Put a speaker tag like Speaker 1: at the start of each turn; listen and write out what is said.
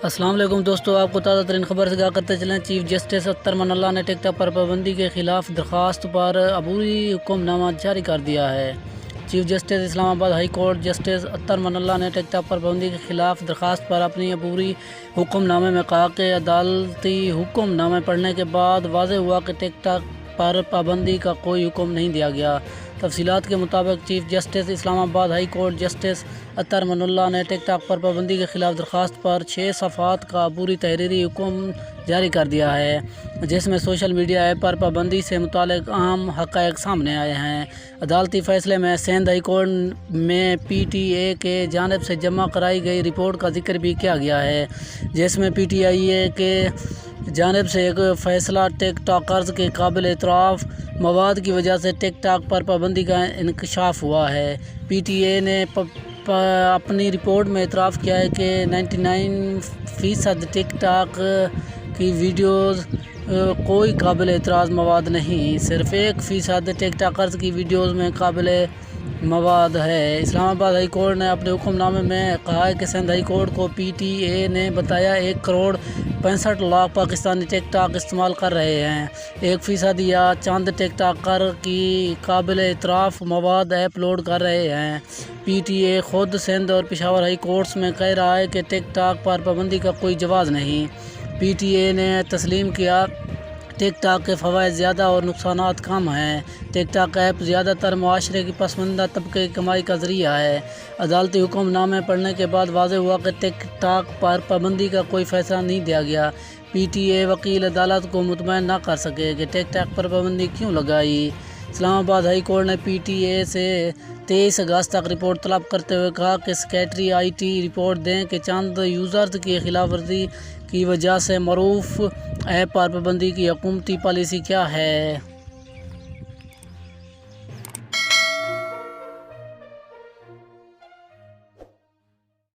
Speaker 1: السلام علیکم دوستو، آپ کو تازہ ترین خبر سے آگاہ کرتے چلیں۔ چیف جسٹس اطہر من اللہ نے ٹک ٹاک پر پابندی کے خلاف درخواست پر عبوری حکم نامہ جاری کر دیا ہے۔ چیف جسٹس اسلام آباد ہائی کورٹ جسٹس اطہر من اللہ نے ٹک ٹاک پر پابندی کے خلاف درخواست پر اپنی عبوری حکم نامے میں کہا کہ عدالتی حکم نامے پڑھنے کے بعد واضح ہوا کہ ٹک ٹاک پر پابندی کا کوئی حکم نہیں دیا گیا۔ تفصیلات کے مطابق چیف جسٹس اسلام آباد ہائی کورٹ جسٹس اطہر من اللہ نے ٹک ٹاک پر پابندی کے خلاف درخواست پر 6 صفحات کا عبوری تحریری حکم جاری کر دیا ہے، جس میں سوشل میڈیا ایپ پر پابندی سے متعلق اہم حقائق سامنے آئے ہیں۔ عدالتی فیصلے میں سندھ ہائی کورٹ میں پی ٹی اے کے جانب سے جمع کرائی گئی رپورٹ کا ذکر بھی کیا گیا ہے، جس میں پی ٹی آئی اے کے جانب سے ایک فیصلہ ٹک ٹاکرز کے قابل اعتراف مواد کی وجہ سے ٹک ٹاک پر پابندی کا انکشاف ہوا ہے۔ پی ٹی اے نے اپنی رپورٹ میں اعتراف کیا ہے کہ 99% ٹک ٹاک کی ویڈیوز کوئی قابل اعتراض مواد نہیں، صرف 1% ٹک ٹاکرز کی ویڈیوز میں قابل مواد ہے۔ اسلام آباد ہائی کورٹ نے اپنے حکم نامے میں کہا ہے کہ سندھ ہائی کورٹ کو پی ٹی اے نے بتایا 1,65,00,000 پاکستانی ٹک ٹاک استعمال کر رہے ہیں، 1% یا چند ٹک ٹاکر کی قابل اعتراف مواد اپلوڈ کر رہے ہیں۔ پی ٹی اے خود سندھ اور پشاور ہائی کورٹس میں کہہ رہا ہے کہ ٹک ٹاک پر پابندی کا کوئی جواز نہیں۔ پی ٹی اے نے تسلیم کیا ٹک ٹاک کے فوائد زیادہ اور نقصانات کم ہیں۔ ٹک ٹاک ایپ زیادہ تر معاشرے کی پسماندہ طبقے کی کمائی کا ذریعہ ہے۔ عدالتی حکم نامے پڑھنے کے بعد واضح ہوا کہ ٹک ٹاک پر پابندی کا کوئی فیصلہ نہیں دیا گیا۔ پی ٹی اے وکیل عدالت کو مطمئن نہ کر سکے کہ ٹک ٹاک پر پابندی کیوں لگائی۔ اسلام آباد ہائی کورٹ نے پی ٹی اے سے 23 اگست تک رپورٹ طلب کرتے ہوئے کہا کہ سیکریٹری آئی ٹی رپورٹ دیں کہ چند یوزرز کی خلاف ورزی کی وجہ سے معروف ایپ پر پابندی کی حکومتی پالیسی کیا ہے۔